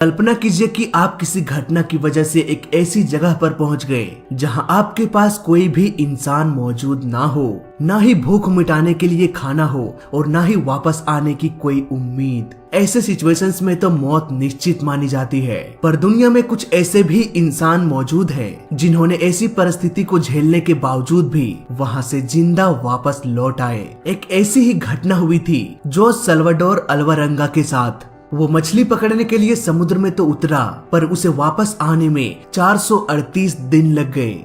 कल्पना कीजिए कि आप किसी घटना की वजह से एक ऐसी जगह पर पहुंच गए जहां आपके पास कोई भी इंसान मौजूद ना हो, ना ही भूख मिटाने के लिए खाना हो और ना ही वापस आने की कोई उम्मीद। ऐसे सिचुएशंस में तो मौत निश्चित मानी जाती है, पर दुनिया में कुछ ऐसे भी इंसान मौजूद हैं जिन्होंने ऐसी परिस्थिति को झेलने के बावजूद भी वहां से जिंदा वापस लौट आए। एक ऐसी ही घटना हुई थी जोस सल्वाडोर अल्वारेंगा के साथ। वो मछली पकड़ने के लिए समुद्र में तो उतरा, पर उसे वापस आने में 438 दिन लग गए।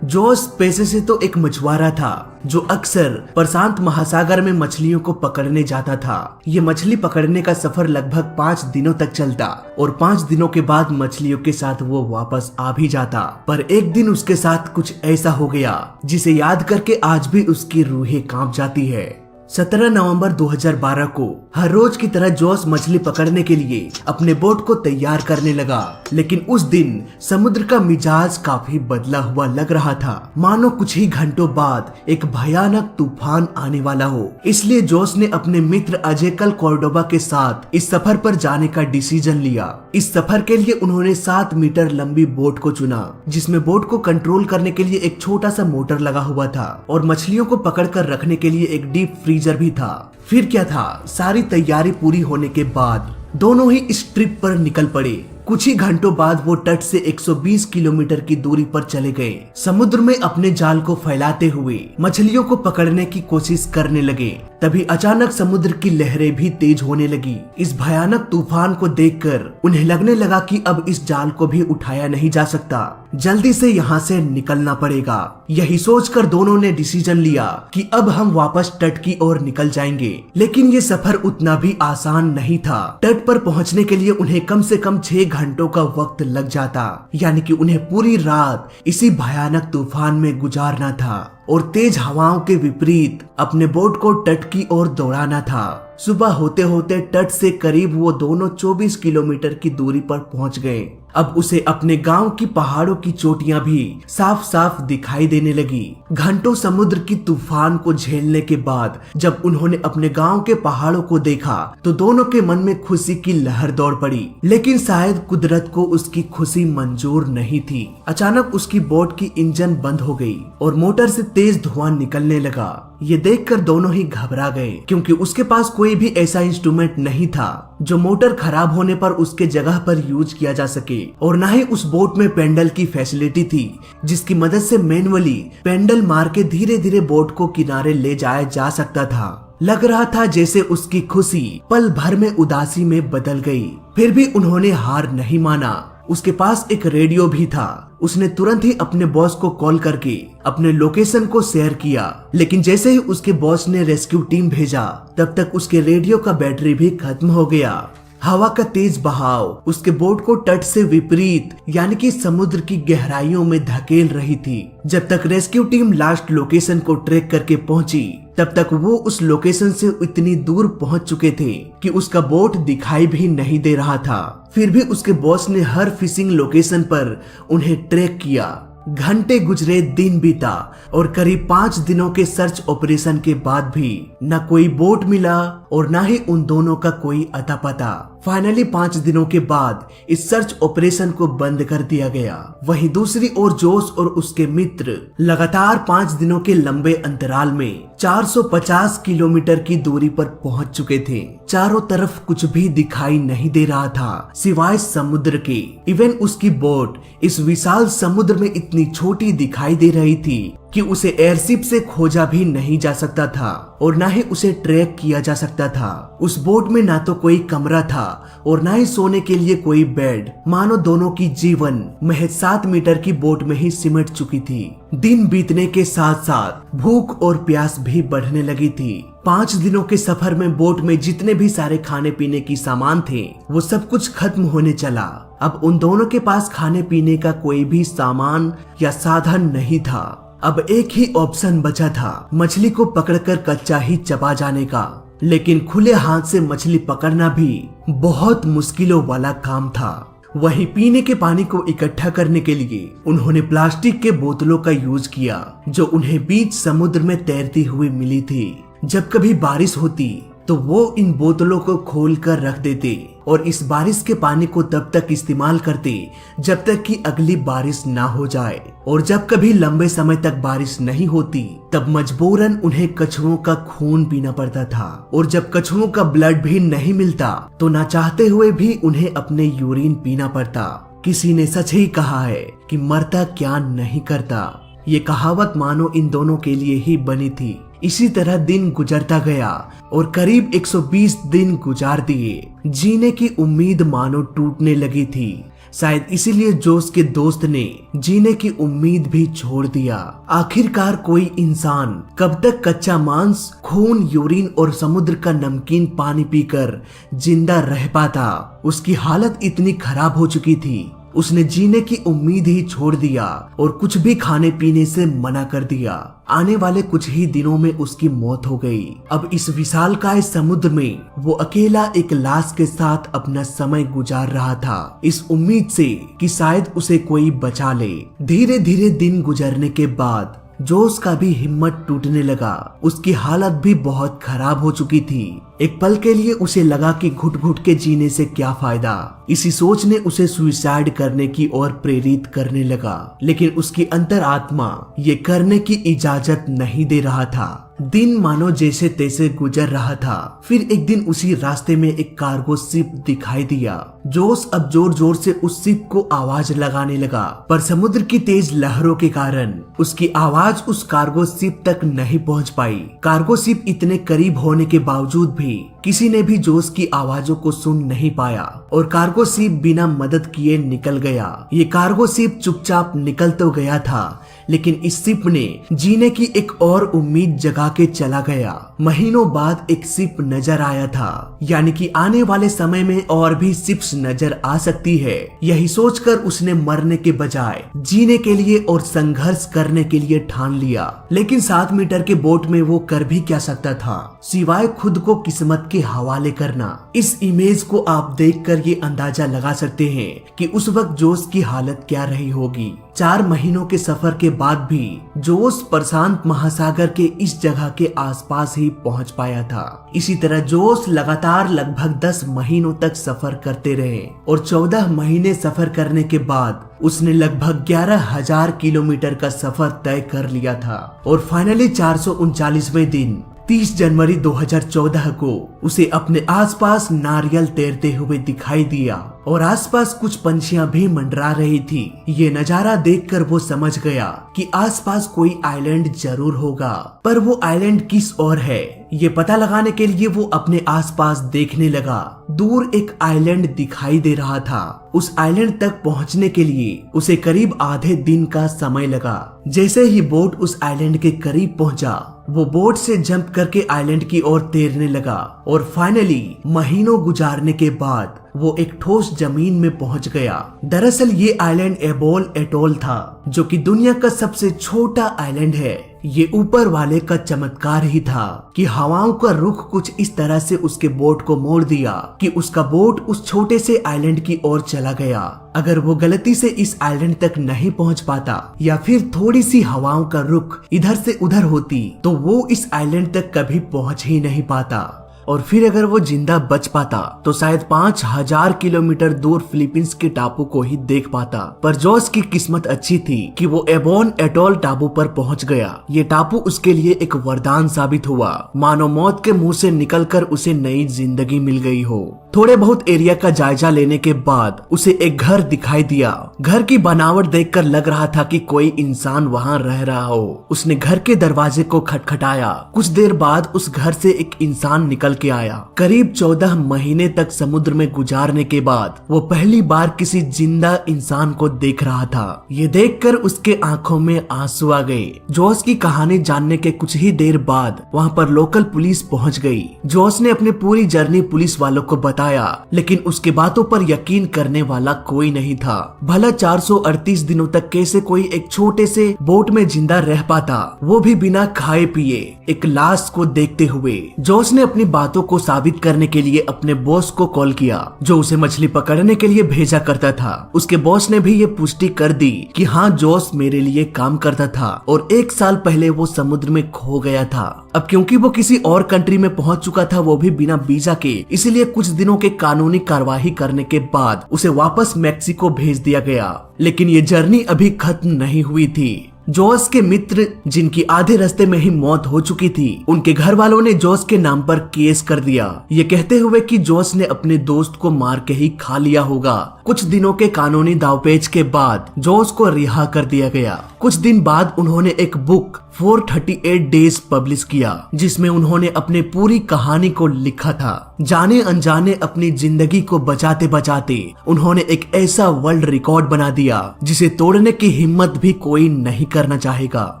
जोस पेशे से तो एक मछुआरा था जो अक्सर प्रशांत महासागर में मछलियों को पकड़ने जाता था। ये मछली पकड़ने का सफर लगभग 5 दिनों तक चलता और 5 दिनों के बाद मछलियों के साथ वो वापस आ भी जाता। पर एक दिन उसके साथ कुछ ऐसा हो गया जिसे याद करके आज भी उसकी रूहें कांप जाती है। 17 नवंबर 2012 को हर रोज की तरह जोस मछली पकड़ने के लिए अपने बोट को तैयार करने लगा, लेकिन उस दिन समुद्र का मिजाज काफी बदला हुआ लग रहा था, मानो कुछ ही घंटों बाद एक भयानक तूफान आने वाला हो। इसलिए जोस ने अपने मित्र अजेकल कॉर्डोबा के साथ इस सफर पर जाने का डिसीजन लिया। इस सफर के लिए उन्होंने 7 मीटर लंबी बोट को चुना, जिसमें बोट को कंट्रोल करने के लिए एक छोटा सा मोटर लगा हुआ था और मछलियों को पकड़ कर रखने के लिए एक डीप फ्रीजर भी था। फिर क्या था, सारी तैयारी पूरी होने के बाद दोनों ही इस ट्रिप पर निकल पड़े। कुछ ही घंटों बाद वो तट से 120 किलोमीटर की दूरी पर चले गए। समुद्र में अपने जाल को फैलाते हुए मछलियों को पकड़ने की कोशिश करने लगे। तभी अचानक समुद्र की लहरें भी तेज होने लगी। इस भयानक तूफान को देखकर उन्हें लगने लगा कि अब इस जाल को भी उठाया नहीं जा सकता, जल्दी से यहाँ से निकलना पड़ेगा। यही सोचकर दोनों ने डिसीजन लिया कि अब हम वापस तट की ओर निकल जाएंगे। लेकिन ये सफर उतना भी आसान नहीं था। तट पर पहुँचने के लिए उन्हें कम से कम 6 घंटों का वक्त लग जाता, यानी कि उन्हें पूरी रात इसी भयानक तूफान में गुजारना था और तेज हवाओं के विपरीत अपने बोट को तट की ओर दौड़ाना था। सुबह होते होते तट से करीब वो दोनों 24 किलोमीटर की दूरी पर पहुंच गए। अब उसे अपने गांव की पहाड़ों की चोटियां भी साफ साफ दिखाई देने लगी। घंटों समुद्र की तूफान को झेलने के बाद जब उन्होंने अपने गांव के पहाड़ों को देखा तो दोनों के मन में खुशी की लहर दौड़ पड़ी। लेकिन शायद कुदरत को उसकी खुशी मंजूर नहीं थी। अचानक उसकी बोट की इंजन बंद हो गई और मोटर से तेज धुआं निकलने लगा। ये देखकर दोनों ही घबरा गए, क्योंकि उसके पास कोई भी ऐसा इंस्ट्रूमेंट नहीं था जो मोटर खराब होने पर उसके जगह पर यूज किया जा सके, और न ही उस बोट में पेंडल की फैसिलिटी थी जिसकी मदद से मैनुअली पेंडल मार के धीरे धीरे बोट को किनारे ले जाया जा सकता था। लग रहा था जैसे उसकी खुशी पल भर में उदासी में बदल गई। फिर भी उन्होंने हार नहीं माना। उसके पास एक रेडियो भी था। उसने तुरंत ही अपने बॉस को कॉल करके अपने लोकेशन को शेयर किया, लेकिन जैसे ही उसके बॉस ने रेस्क्यू टीम भेजा तब तक उसके रेडियो का बैटरी भी खत्म हो गया। हवा का तेज बहाव उसके बोट को तट से विपरीत यानी कि समुद्र की गहराइयों में धकेल रही थी। जब तक रेस्क्यू टीम लास्ट लोकेशन को ट्रैक करके पहुंची तब तक वो उस लोकेशन से इतनी दूर पहुंच चुके थे कि उसका बोट दिखाई भी नहीं दे रहा था। फिर भी उसके बॉस ने हर फिशिंग लोकेशन पर उन्हें ट्रैक किया। घंटे गुजरे, दिन बीता और करीब 5 दिनों के सर्च ऑपरेशन के बाद भी न कोई बोट मिला और न ही उन दोनों का कोई अता पता। फाइनली 5 दिनों के बाद इस सर्च ऑपरेशन को बंद कर दिया गया। वहीं दूसरी ओर जोस और उसके मित्र लगातार 5 दिनों के लंबे अंतराल में 450 किलोमीटर की दूरी पर पहुंच चुके थे। चारों तरफ कुछ भी दिखाई नहीं दे रहा था सिवाय समुद्र के। इवन उसकी बोट इस विशाल समुद्र में इतनी छोटी दिखाई दे रही थी कि उसे एयरशिप से खोजा भी नहीं जा सकता था और ना ही उसे ट्रैक किया जा सकता था। उस बोट में ना तो कोई कमरा था और ना ही सोने के लिए कोई बेड। मानो दोनों की जीवन महज 7 मीटर की बोट में ही सिमट चुकी थी। दिन बीतने के साथ साथ भूख और प्यास भी बढ़ने लगी थी। 5 दिनों के सफर में बोट में जितने भी सारे खाने पीने की सामान थे वो सब कुछ खत्म होने चला। अब उन दोनों के पास खाने पीने का कोई भी सामान या साधन नहीं था। अब एक ही ऑप्शन बचा था, मछली को पकड़कर कच्चा ही चबा जाने का। लेकिन खुले हाथ से मछली पकड़ना भी बहुत मुश्किलों वाला काम था। वहीं पीने के पानी को इकट्ठा करने के लिए उन्होंने प्लास्टिक के बोतलों का यूज किया जो उन्हें बीच समुद्र में तैरती हुई मिली थी। जब कभी बारिश होती तो वो इन बोतलों को खोल कर रख देते और इस बारिश के पानी को तब तक इस्तेमाल करते जब तक कि अगली बारिश ना हो जाए। और जब कभी लंबे समय तक बारिश नहीं होती तब मजबूरन उन्हें कछुओं का खून पीना पड़ता था। और जब कछुओं का ब्लड भी नहीं मिलता तो ना चाहते हुए भी उन्हें अपने यूरिन पीना पड़ता। किसी ने सच ही कहा है कि मरता क्या नहीं करता। ये कहावत मानो इन दोनों के लिए ही बनी थी। इसी तरह दिन गुजरता गया और करीब 120 दिन गुजार दिए। जीने की उम्मीद मानो टूटने लगी थी। शायद इसीलिए जोश के दोस्त ने जीने की उम्मीद भी छोड़ दिया। आखिरकार कोई इंसान कब तक कच्चा मांस, खून, यूरिन और समुद्र का नमकीन पानी पीकर जिंदा रह पाता। उसकी हालत इतनी खराब हो चुकी थी, उसने जीने की उम्मीद ही छोड़ दिया और कुछ भी खाने पीने से मना कर दिया। आने वाले कुछ ही दिनों में उसकी मौत हो गई। अब इस विशालकाय समुद्र में वो अकेला एक लाश के साथ अपना समय गुजार रहा था, इस उम्मीद से कि शायद उसे कोई बचा ले। धीरे धीरे दिन गुजरने के बाद जोश का भी हिम्मत टूटने लगा। उसकी हालत भी बहुत खराब हो चुकी थी। एक पल के लिए उसे लगा कि घुट घुट के जीने से क्या फायदा। इसी सोच ने उसे सुसाइड करने की ओर प्रेरित करने लगा, लेकिन उसकी अंतरात्मा ये करने की इजाजत नहीं दे रहा था। दिन मानो जैसे तैसे गुजर रहा था। फिर एक दिन उसी रास्ते में एक कार्गो शिप दिखाई दिया। जोश अब जोर जोर से उस शिप को आवाज लगाने लगा, पर समुद्र की तेज लहरों के कारण उसकी आवाज उस कार्गो शिप तक नहीं पहुंच पाई। कार्गो शिप इतने करीब होने के बावजूद भी किसी ने भी जोश की आवाजों को सुन नहीं पाया और कार्गो शिप बिना मदद किए निकल गया। ये कार्गो शिप चुपचाप निकल तो गया था, लेकिन इस शिप ने जीने की एक और उम्मीद जगा के चला गया। महीनों बाद एक शिप नजर आया था, यानी कि आने वाले समय में और भी शिप्स नजर आ सकती है। यही सोचकर उसने मरने के बजाय जीने के लिए और संघर्ष करने के लिए ठान लिया। लेकिन 7 मीटर के बोट में वो कर भी क्या सकता था सिवाय खुद को किस्मत के हवाले करना। इस इमेज को आप देखकर ये अंदाजा लगा सकते हैं कि उस वक्त जोश की हालत क्या रही होगी। 4 महीनों के सफर के बाद भी जोश प्रशांत महासागर के इस जगह के आसपास ही पहुंच पाया था। इसी तरह जोश लगातार लगभग 10 महीनों तक सफर करते रहे और 14 महीने सफर करने के बाद उसने लगभग 11,000 किलोमीटर का सफर तय कर लिया था। और फाइनली 439वें दिन 30 जनवरी 2014 को उसे अपने आसपास नारियल तैरते हुए दिखाई दिया और आसपास कुछ पंछियां भी मंडरा रही थी। ये नजारा देखकर वो समझ गया कि आसपास कोई आइलैंड जरूर होगा, पर वो आइलैंड किस ओर है ये पता लगाने के लिए वो अपने आसपास देखने लगा। दूर एक आइलैंड दिखाई दे रहा था। उस आइलैंड तक पहुंचने के लिए उसे करीब आधे दिन का समय लगा। जैसे ही बोट उस आइलैंड के करीब पहुंचा, वो बोट से जंप करके आइलैंड की ओर तैरने लगा और फाइनली महीनों गुजारने के बाद वो एक ठोस जमीन में पहुंच गया। दरअसल ये आइलैंड एबोल एटोल था, जो कि दुनिया का सबसे छोटा आइलैंड है। ये ऊपर वाले का चमत्कार ही था कि हवाओं का रुख कुछ इस तरह से उसके बोट को मोड़ दिया कि उसका बोट उस छोटे से आइलैंड की ओर चला गया। अगर वो गलती से इस आइलैंड तक नहीं पहुंच पाता या फिर थोड़ी सी हवाओं का रुख इधर से उधर होती तो वो इस आइलैंड तक कभी पहुंच ही नहीं पाता। और फिर अगर वो जिंदा बच पाता तो शायद 5000 किलोमीटर दूर फिलीपींस के टापू को ही देख पाता। पर जोश की किस्मत अच्छी थी कि वो एबोन एटोल टापू पर पहुंच गया। ये टापू उसके लिए एक वरदान साबित हुआ, मानो मौत के मुंह से निकलकर उसे नई जिंदगी मिल गई हो। थोड़े बहुत एरिया का जायजा लेने के बाद उसे एक घर दिखाई दिया। घर की बनावट देखकर लग रहा था कि कोई इंसान वहाँ रह रहा हो। उसने घर के दरवाजे को खटखटाया। कुछ देर बाद उस घर से एक इंसान निकल के आया। करीब 14 महीने तक समुद्र में गुजारने के बाद वो पहली बार किसी जिंदा इंसान को देख रहा था। ये देखकर उसके आंखों में आंसू आ गए। जोश की कहानी जानने के कुछ ही देर बाद वहाँ पर लोकल पुलिस पहुँच गई। जोश ने अपनी पूरी जर्नी पुलिस वालों को बताया, लेकिन उसके बातों पर यकीन करने वाला कोई नहीं था। भला 438 दिनों तक कैसे कोई एक छोटे से बोट में जिंदा रह पाता, वो भी बिना खाए पिए एक लाश को देखते हुए। जोश ने अपनी बातों को साबित करने के लिए अपने बॉस को कॉल किया, जो उसे मछली पकड़ने के लिए भेजा करता था। उसके बॉस ने भी ये पुष्टि कर दी कि हाँ, जोस मेरे लिए काम करता था और 1 साल पहले वो समुद्र में खो गया था। अब क्योंकि वो किसी और कंट्री में पहुंच चुका था, वो भी बिना वीजा के, इसीलिए कुछ दिनों के कानूनी कार्यवाही करने के बाद उसे वापस मैक्सिको भेज दिया गया। लेकिन ये जर्नी अभी खत्म नहीं हुई थी। जोस के मित्र, जिनकी आधे रास्ते में ही मौत हो चुकी थी, उनके घर वालों ने जोस के नाम पर केस कर दिया, ये कहते हुए कि जोस ने अपने दोस्त को मार के ही खा लिया होगा। कुछ दिनों के कानूनी दावपेच के बाद जोस को रिहा कर दिया गया। कुछ दिन बाद उन्होंने एक बुक 438 डेज पब्लिश किया, जिसमें उन्होंने अपने पूरी कहानी को लिखा था। जाने अनजाने अपनी जिंदगी को बचाते बचाते उन्होंने एक ऐसा वर्ल्ड रिकॉर्ड बना दिया जिसे तोड़ने की हिम्मत भी कोई नहीं करना चाहेगा।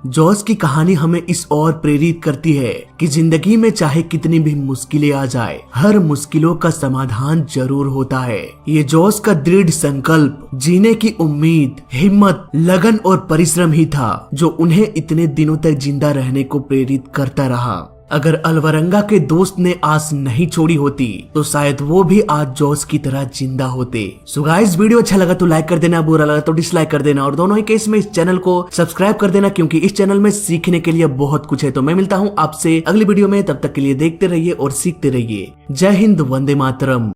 जोस की कहानी हमें इस ओर प्रेरित करती है कि जिंदगी में चाहे कितनी भी मुश्किलें आ जाए, हर मुश्किलों का समाधान जरूर होता है। ये जोस का दृढ़ संकल्प, जीने की उम्मीद, हिम्मत, लगन और परिश्रम ही था जो उन्हें इतने दिनों तक जिंदा रहने को प्रेरित करता रहा। अगर अल्वरंगा के दोस्त ने आस नहीं छोड़ी होती तो शायद वो भी आज जोस की तरह जिंदा होते। सो गाइस, वीडियो अच्छा लगा तो लाइक कर देना, बुरा लगा तो डिसलाइक कर देना, और दोनों ही केस में इस चैनल को सब्सक्राइब कर देना, क्योंकि इस चैनल में सीखने के लिए बहुत कुछ है। तो मैं मिलता हूँ आपसे अगली वीडियो में, तब तक के लिए देखते रहिए और सीखते रहिए। जय हिंद, वंदे मातरम।